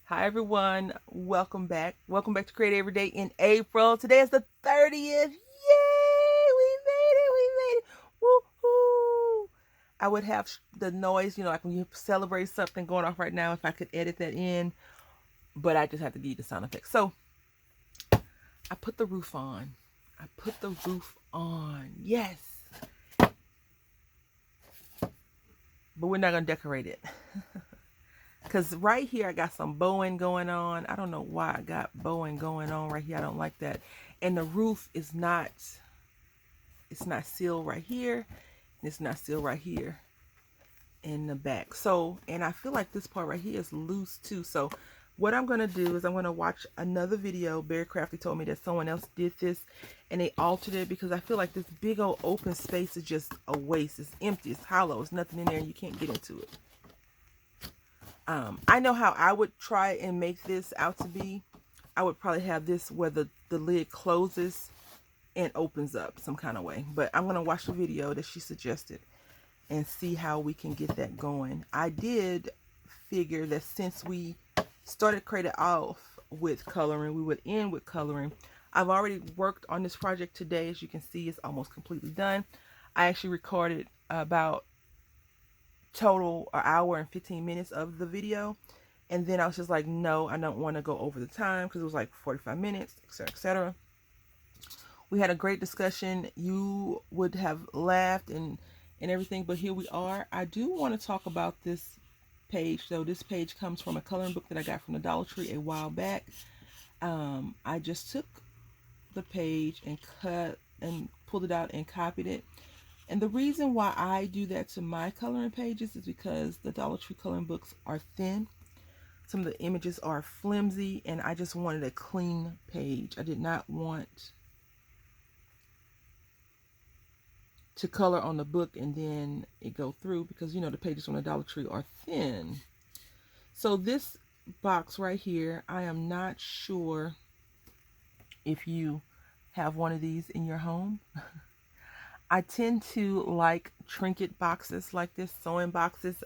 Hi everyone, welcome back. Welcome back to Create Every Day in April. Today is the 30th. Yay! We made it. We made it. Woohoo! I would have the noise, like when you celebrate something going off right now, if I could edit that in, but I just have to give you the sound effects. So I put the roof on. I put the roof on. Yes. But we're not going to decorate it. Because right here, I got some bowing going on. I don't know why I got bowing going on right here. I don't like that. And the roof is not, it's not sealed right here. And it's not sealed right here in the back. So, and I feel like this part right here is loose too. So what I'm going to do is I'm going to watch another video. Barry Crafty told me that someone else did this and they altered it because I feel like this big old open space is just a waste. It's empty. It's hollow. There's nothing in there and you can't get into it. I know how I would try and make this out to be. I would probably have this where the lid closes and opens up some kind of way. But I'm going to watch the video that she suggested and see how we can get that going. I did figure that since we started CREDA off with coloring, we would end with coloring. I've already worked on this project today. As you can see, it's almost completely done. I actually recorded about total an hour and 15 minutes of the video, and then I was just like, no, I don't want to go over the time because it was like 45 minutes, etc., etc. We had a great discussion. You would have laughed and everything, but here we are. I do want to talk about this page. So this page comes from a coloring book that I got from the Dollar Tree a while back. I just took the page and cut and pulled it out and copied it. And the reason why I do that to my coloring pages is because the Dollar Tree coloring books are thin. Some of the images are flimsy, and I just wanted a clean page. I did not want to color on the book and then it go through because, the pages from the Dollar Tree are thin. So this box right here, I am not sure if you have one of these in your home. I tend to like trinket boxes like this, sewing boxes.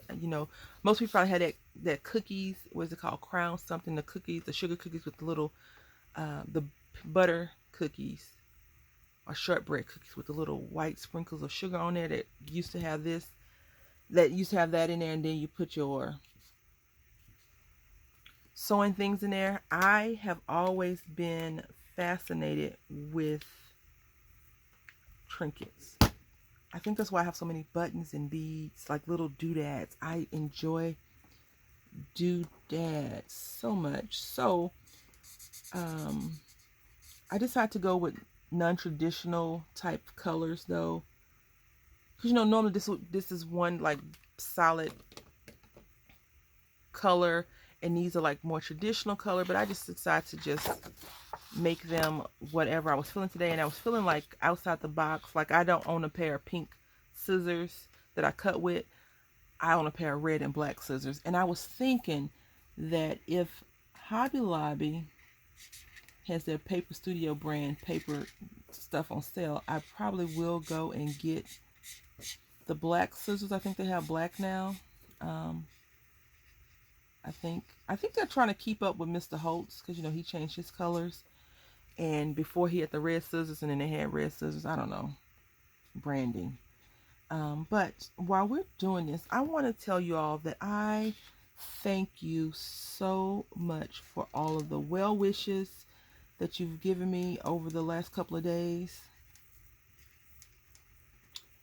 Most people probably had that cookies, what's it called, crown something, the cookies, the sugar cookies with the little, the butter cookies or shortbread cookies with the little white sprinkles of sugar on there that used to have this, that used to have that in there, and then you put your sewing things in there. I have always been fascinated with trinkets. I think that's why I have so many buttons and beads, like little doodads. I enjoy doodads so much. So, I decided to go with non-traditional type colors though. Because, normally this is one like solid color, and these are like more traditional color, but I just decided to just make them whatever I was feeling today. And I was feeling like outside the box. Like, I don't own a pair of pink scissors that I cut with. I own a pair of red and black scissors. And I was thinking that if Hobby Lobby has their Paper Studio brand paper stuff on sale, I probably will go and get the black scissors. I think they have black now. I think they're trying to keep up with Mr. Holtz because, he changed his colors. And before he had the red scissors, and then they had red scissors. I don't know. Branding. But while we're doing this, I want to tell you all that I thank you so much for all of the well wishes that you've given me over the last couple of days.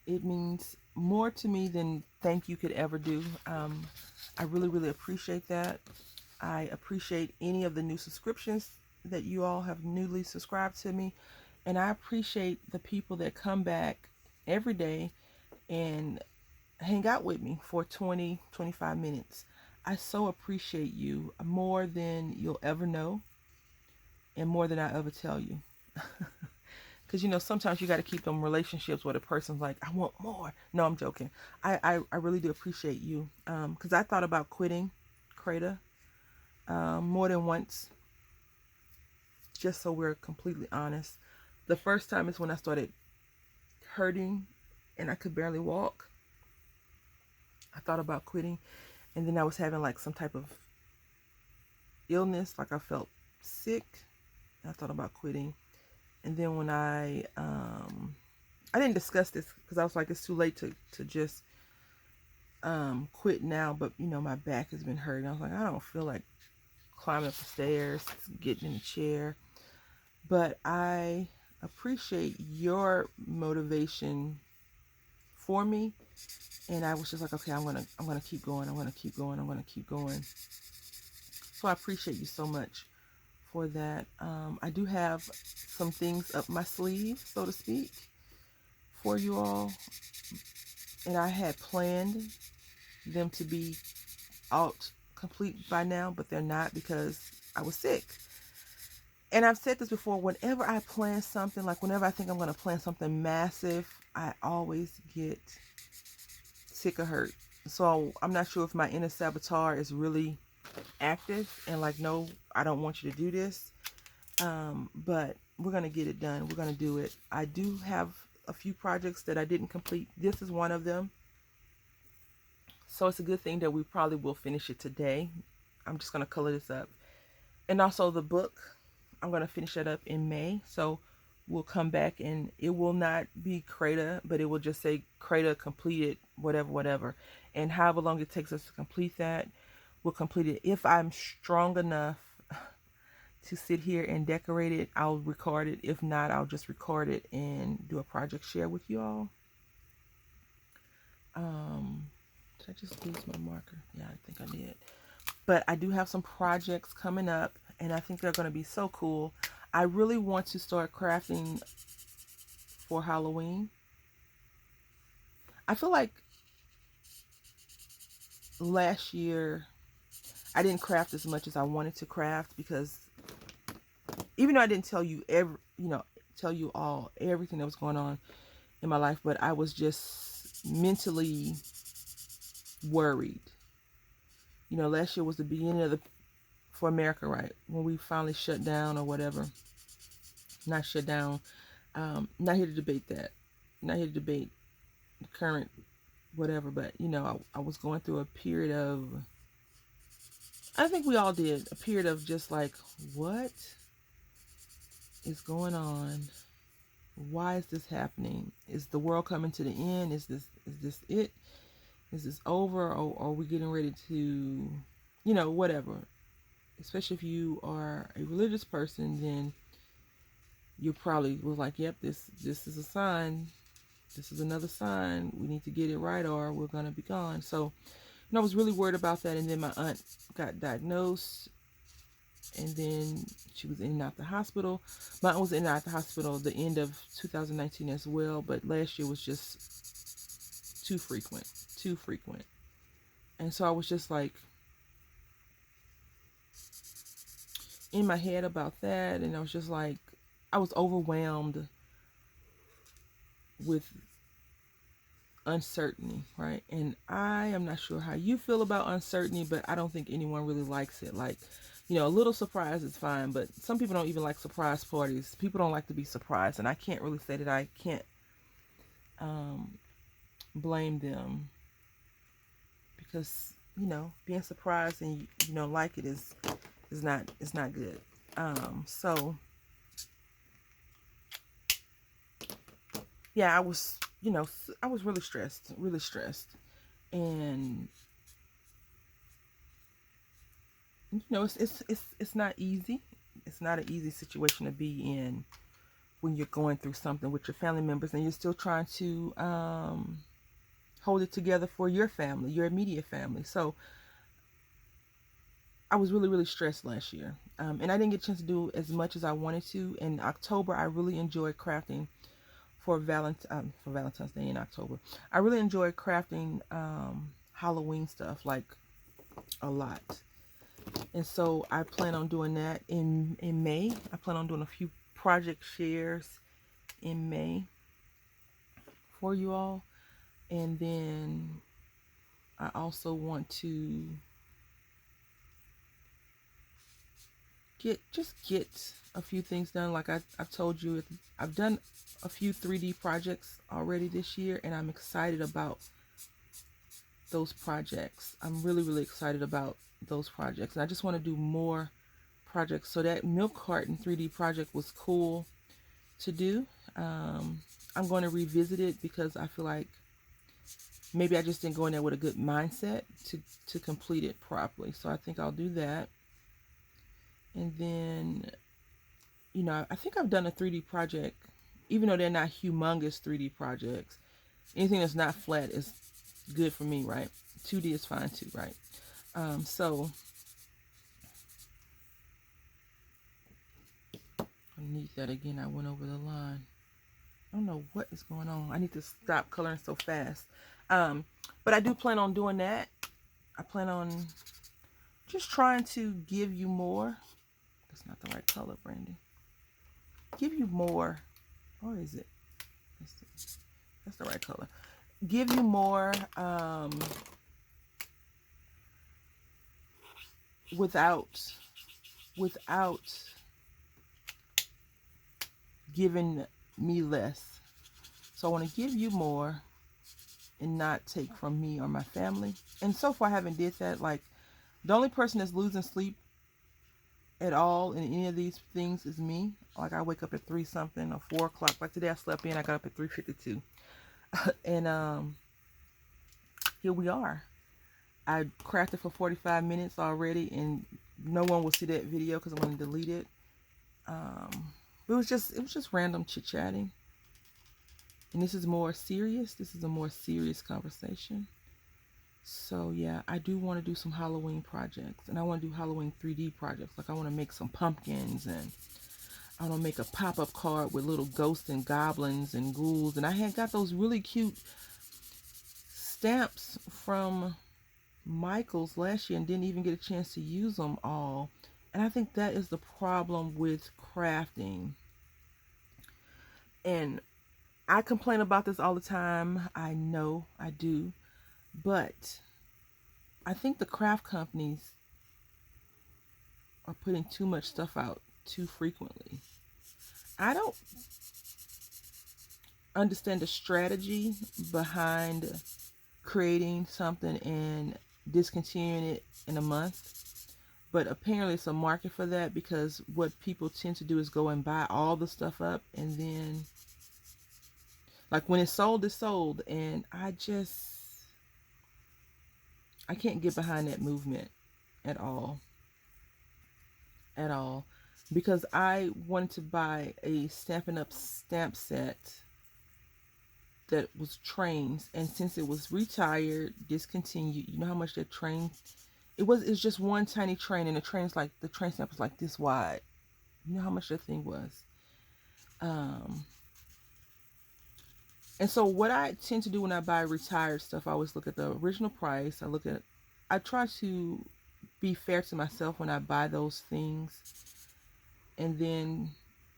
It means more to me than thank you could ever do. I really, really appreciate that. I appreciate any of the new subscriptions that you all have newly subscribed to me. And I appreciate the people that come back every day and hang out with me for 20-25 minutes. I so appreciate you more than you'll ever know and more than I ever tell you. Because, sometimes you got to keep them relationships where the person's like, I want more. No, I'm joking. I really do appreciate you. Because I thought about quitting CREDA more than once. Just so we're completely honest. The first time is when I started hurting and I could barely walk. I thought about quitting. And then I was having like some type of illness, like I felt sick. I thought about quitting. And then when I didn't discuss this because I was like, it's too late to just quit now. But you know, my back has been hurting. I was like, I don't feel like climbing up the stairs, getting in the chair. But I appreciate your motivation for me, and I was just like, okay, I'm gonna keep going. I'm gonna keep going. I'm gonna keep going. So I appreciate you so much for that. I do have some things up my sleeve, so to speak, for you all, and I had planned them to be out complete by now, but they're not because I was sick. And I've said this before, whenever I plan something, like whenever I think I'm going to plan something massive, I always get sick or hurt. So I'm not sure if my inner saboteur is really active and like, no, I don't want you to do this. But we're going to get it done. We're going to do it. I do have a few projects that I didn't complete. This is one of them. So it's a good thing that we probably will finish it today. I'm just going to color this up. And also the book, I'm going to finish that up in May. So we'll come back and it will not be CREDA, but it will just say CREDA completed, whatever. And however long it takes us to complete that, we'll complete it. If I'm strong enough to sit here and decorate it, I'll record it. If not, I'll just record it and do a project share with you all. Did I just lose my marker? Yeah, I think I did. But I do have some projects coming up, and I think they're going to be so cool. I really want to start crafting for Halloween. I feel like last year I didn't craft as much as I wanted to craft because even though I didn't tell you tell you all everything that was going on in my life, but I was just mentally worried. You know, last year was the beginning of for America, right? When we finally shut down or whatever. Not shut down. Not here to debate that. Not here to debate the current whatever, but you know, I was going through a period of, I think we all did, a period of just like, what is going on? Why is this happening? Is the world coming to the end? Is this it? Is this over? Or are we getting ready to, you know, whatever? Especially if you are a religious person, then you probably was like, yep, this is a sign. This is another sign. We need to get it right or we're going to be gone. So, you know, I was really worried about that. And then my aunt got diagnosed. And then she was in and out the hospital. My aunt was in and out the hospital at the end of 2019 as well. But last year was just too frequent. And so I was just like in my head about that. And I was just like, I was overwhelmed with uncertainty, right? And I am not sure how you feel about uncertainty, but I don't think anyone really likes it. Like, you know, a little surprise is fine, but some people don't even like surprise parties. People don't like to be surprised, and I can't really say that I can't blame them because, you know, being surprised and you don't like it is not good. So yeah, I was really stressed, and you know, it's not easy. It's not an easy situation to be in when you're going through something with your family members and you're still trying to hold it together for your family, your immediate family. So I was really stressed last year, and I didn't get a chance to do as much as I wanted to. In October, I really enjoyed crafting for Valentine's Day in October. I really enjoyed crafting Halloween stuff, like a lot. And so I plan on doing that in May. I plan on doing a few project shares in May for you all. And then I also want to get a few things done. Like I've told you, I've done a few 3D projects already this year, and I'm excited about those projects. I'm really excited about those projects, and I just want to do more project. So that milk carton 3D project was cool to do. I'm going to revisit it because I feel like maybe I just didn't go in there with a good mindset to complete it properly. So I think I'll do that. And then, you know, I think I've done a 3D project, even though they're not humongous 3D projects. Anything that's not flat is good for me, right? 2D is fine too, right? So I need that again. I went over the line. I don't know what is going on. I need to stop coloring so fast. But I do plan on doing that. I plan on just trying to give you more. That's not the right color, Brandy. Give you more. Or is it? That's the right color. Give you more without giving me less. So I want to give you more and not take from me or my family. And so far I haven't did that. Like, the only person that's losing sleep at all in any of these things is me. Like, I wake up at 3 something or 4 o'clock. Like today I slept in, I got up at 3:52. And here we are. I crafted for 45 minutes already, and no one will see that video because I'm going to delete it. It was just random chit-chatting. And this is more serious. This is a more serious conversation. So yeah, I do want to do some Halloween projects, and I want to do Halloween 3D projects. Like, I want to make some pumpkins, and I want to make a pop-up card with little ghosts and goblins and ghouls. And I had got those really cute stamps from Michael's last year and didn't even get a chance to use them all. And I think that is the problem with crafting. And I complain about this all the time. I know I do. But I think the craft companies are putting too much stuff out too frequently. I don't understand the strategy behind creating something and discontinuing it in a month. But apparently it's a market for that, because what people tend to do is go and buy all the stuff up, and then, like, when it's sold, it's sold. And I can't get behind that movement at all. At all. Because I wanted to buy a Stampin' Up! Stamp set that was trains, and since it was retired, discontinued, you know how much that train, it's just one tiny train, and the train stamp was like this wide. You know how much that thing was. And so what I tend to do when I buy retired stuff, I always look at the original price. I try to be fair to myself when I buy those things, and then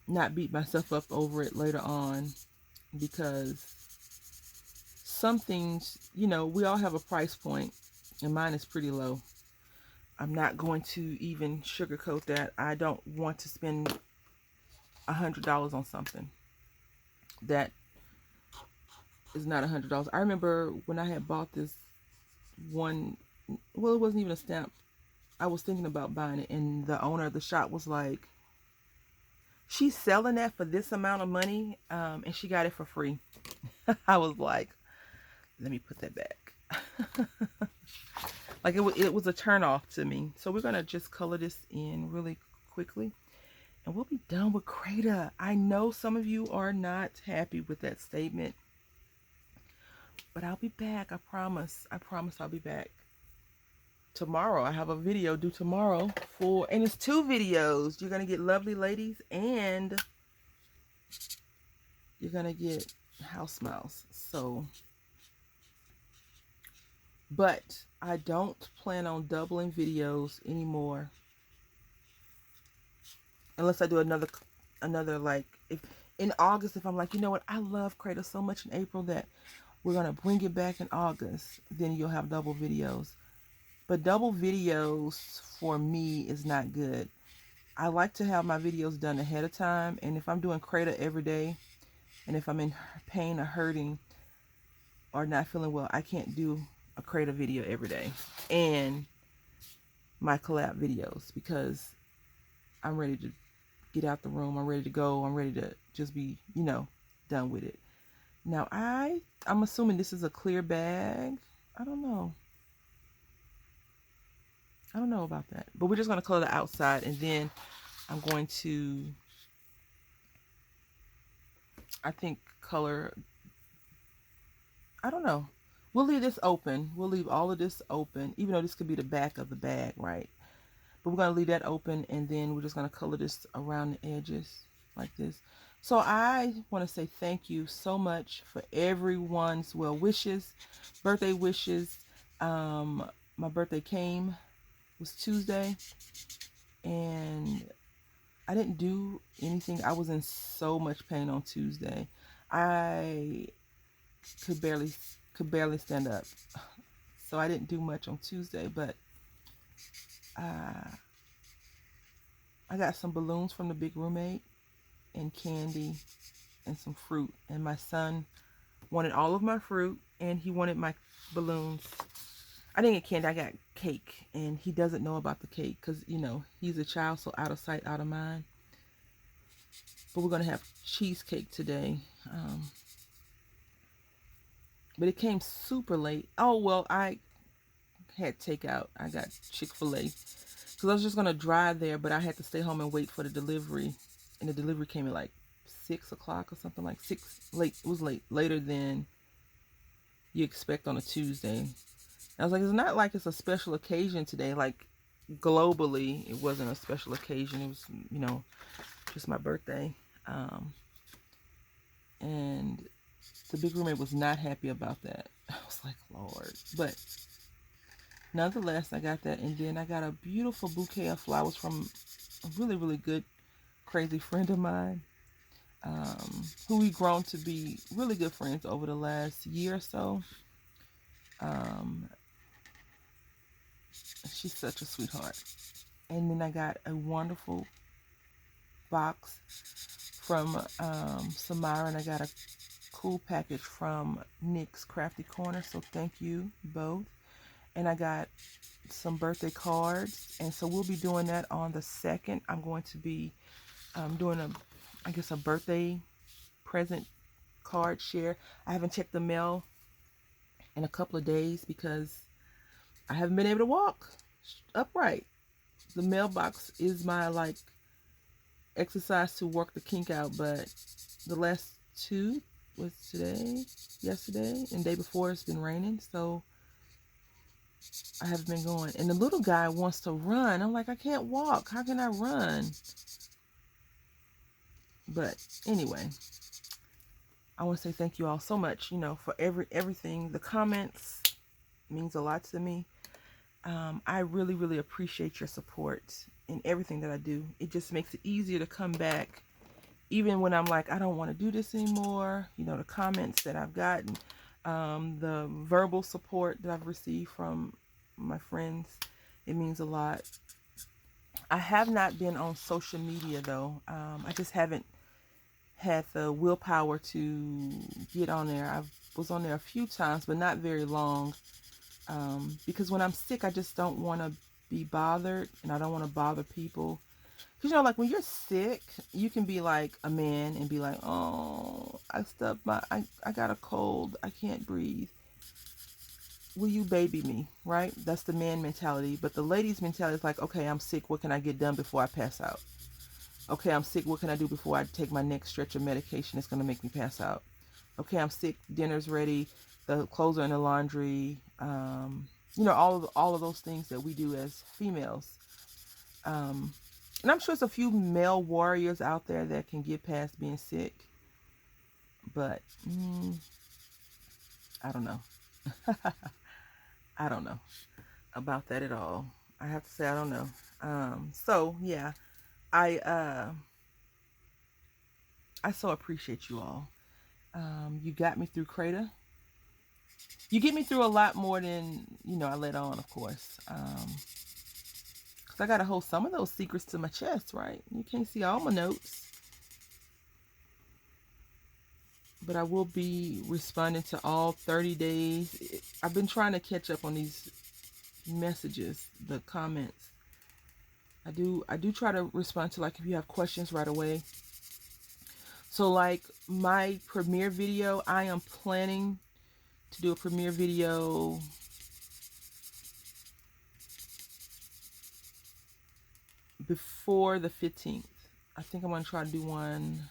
not beat myself up over it later on, because some things, you know, we all have a price point, and mine is pretty low. I'm not going to even sugarcoat that. I don't want to spend $100 on something that is not $100. I remember when I had bought this one, well, it wasn't even a stamp. I was thinking about buying it, and the owner of the shop was like, she's selling that for this amount of money, and she got it for free. I was like, let me put that back. Like, it was a turn off to me. So we're going to just color this in really quickly, and we'll be done with CREDA. I know some of you are not happy with that statement, but I'll be back. I promise. I promise I'll be back. Tomorrow, I have a video due tomorrow and it's 2 videos. You're going to get lovely ladies, and you're going to get house mouse. So, but I don't plan on doubling videos anymore, unless I do another like, if in August, if I'm like, you know what, I love CREDA so much in April that we're going to bring it back in August, then you'll have double videos. But double videos for me is not good. I like to have my videos done ahead of time, and if I'm doing CREDA every day, and if I'm in pain or hurting or not feeling well, I can't do a CREDA video every day and my collab videos, because I'm ready to get out the room. I'm ready to go. I'm ready to just be, you know, done with it. Now I'm assuming this is a clear bag. I don't know. I don't know about that. But we're just going to color the outside, and then I'm going to, I think, color, I don't know. We'll leave this open. We'll leave all of this open, even though this could be the back of the bag, right? But we're going to leave that open, and then we're just going to color this around the edges like this. So I want to say thank you so much for everyone's well wishes, birthday wishes. My birthday was Tuesday, and I didn't do anything. I was in so much pain on Tuesday. I could barely stand up. So I didn't do much on Tuesday, but I got some balloons from the big roommate and candy and some fruit. And my son wanted all of my fruit and he wanted my balloons. I didn't get candy, I got cake. And he doesn't know about the cake because, you know, he's a child, so out of sight, out of mind. But we're going to have cheesecake today. But it came super late. Oh, well, I had takeout. I got Chick-fil-A. Because I was just going to drive there, but I had to stay home and wait for the delivery. And the delivery came at like 6 o'clock or something, like 6, late. It was late, later than you expect on a Tuesday. I was like, it's not like it's a special occasion today. Like, globally, it wasn't a special occasion. It was, you know, just my birthday. And the big roommate was not happy about that. I was like, Lord. But nonetheless, I got that. And then I got a beautiful bouquet of flowers from a really, really good, crazy friend of mine, who we've grown to be really good friends over the last year or so. She's such a sweetheart. And then I got a wonderful box from Samara, and I got a cool package from Nick's Crafty Corner, so thank you both. And I got some birthday cards, and so we'll be doing that on the 2nd. I'm going to be doing a birthday present card share. I haven't checked the mail in a couple of days because I haven't been able to walk upright. The mailbox is my like exercise to work the kink out, but the last 2 was yesterday, and day before it's been raining, so I haven't been going. And the little guy wants to run. I'm like, I can't walk. How can I run? But anyway, I want to say thank you all so much, you know, for everything. The comments means a lot to me. I really, really appreciate your support in everything that I do. It just makes it easier to come back, even when I'm like, I don't want to do this anymore. You know, the comments that I've gotten, the verbal support that I've received from my friends, it means a lot. I have not been on social media though. I just haven't had the willpower to get on there. I was on there a few times, but not very long. Because when I'm sick, I just don't want to be bothered, and I don't want to bother people. Because, you know, like when you're sick, you can be like a man and be like, oh, I got a cold. I can't breathe. Will you baby me? Right? That's the man mentality. But the lady's mentality is like, okay, I'm sick. What can I get done before I pass out? Okay, I'm sick. What can I do before I take my next stretch of medication that's going to make me pass out? Okay, I'm sick. Dinner's ready. The clothes are in the laundry. You know, all of those things that we do as females. And I'm sure there's a few male warriors out there that can get past being sick. But I don't know. I don't know about that at all. I have to say I don't know. So yeah, I so appreciate you all. You got me through CREDA. You get me through a lot more than, you know, I let on, of course. Because I got to hold some of those secrets to my chest, right? You can't see all my notes. But I will be responding to all 30 days. I've been trying to catch up on these messages, the comments. I do try to respond to, like, if you have questions right away. So like my premiere video, I am planning to do a premiere video before the 15th. I think I'm going to try to do one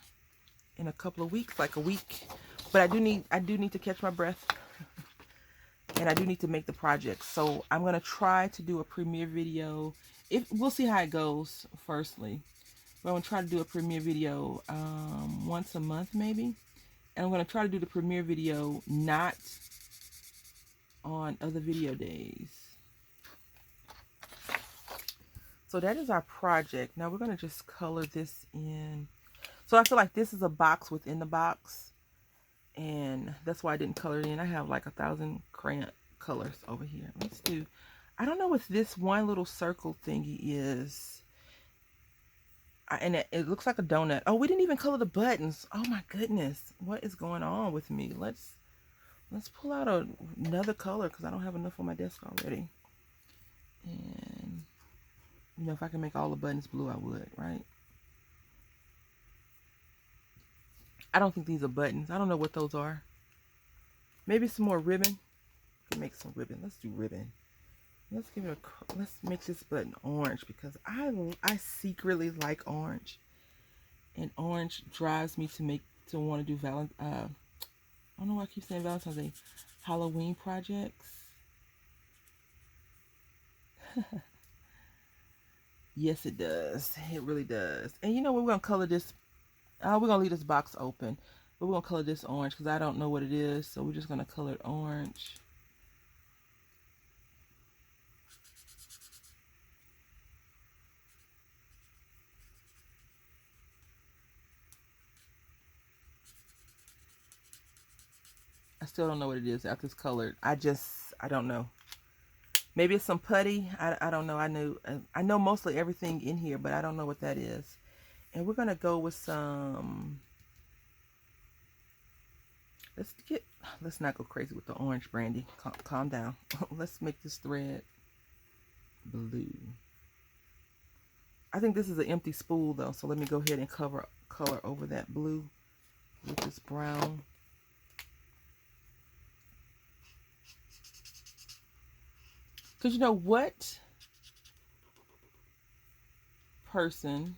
in a couple of weeks, like a week. But I do need to catch my breath. And I do need to make the project. So I'm going to try to do a premiere video. We'll see how it goes, firstly. But I'm going to try to do a premiere video once a month, maybe. And I'm going to try to do the premiere video not on other video days. So that is our project. Now we're going to just color this in. So I feel like this is a box within the box. And that's why I didn't color it in. I have like 1,000 crayon colors over here. Let's do, I don't know what this one little circle thingy is. And it looks like a donut. Oh, we didn't even color the buttons. Oh my goodness. What is going on with me? Let's pull out another color because I don't have enough on my desk already. And, you know, if I can make all the buttons blue, I would, right? I don't think these are buttons. I don't know what those are. Maybe some more ribbon. We can make some ribbon. Let's do ribbon. Let's give it a. Let's make this button orange because I secretly like orange, and orange drives me to want to do I don't know why I keep saying Valentine's Day, Halloween projects. Yes, it does. It really does. And you know what? We're gonna color this. We're going to leave this box open. But we're going to color this orange because I don't know what it is. So we're just going to color it orange. I still don't know what it is after it's colored. I don't know. Maybe it's some putty. I don't know. I know mostly everything in here, but I don't know what that is. And we're going to go with some... Let's not go crazy with the orange, Brandy. Calm down. Let's make this thread blue. I think this is an empty spool though, so let me go ahead and color over that blue with this brown. Because you know what person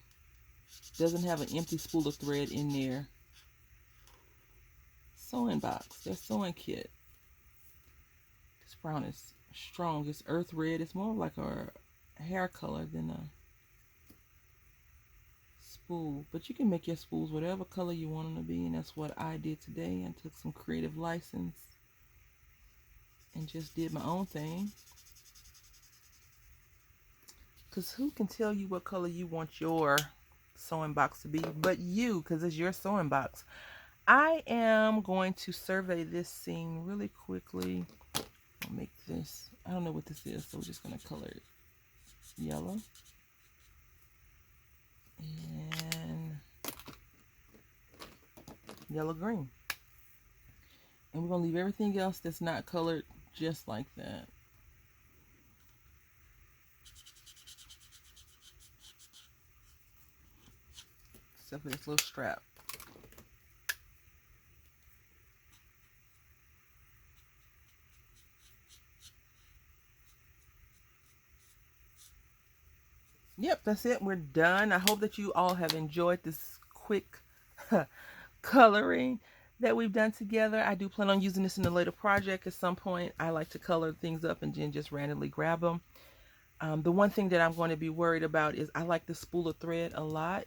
doesn't have an empty spool of thread in their sewing box, their sewing kit? This brown is strong. It's earth red. It's more like a hair color than a spool. But you can make your spools whatever color you want them to be, and that's what I did today. I took some creative license and just did my own thing. Because who can tell you what color you want your sewing box to be but you, because it's your sewing box. I am going to survey this scene really quickly. I'll make this, I don't know what this is, so we're just going to color it yellow. And yellow green. And we're going to leave everything else that's not colored just like that. Except for this little strap. Yep, that's it. We're done. I hope that you all have enjoyed this quick coloring that we've done together. I do plan on using this in a later project at some point. I like to color things up and then just randomly grab them. The one thing that I'm going to be worried about is I like the spool of thread a lot.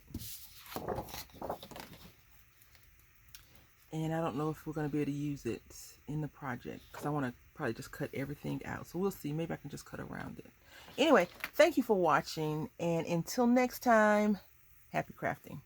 And I don't know if we're going to be able to use it in the project because I want to probably just cut everything out. So we'll see. Maybe I can just cut around it. Anyway, thank you for watching. And until next time, happy crafting.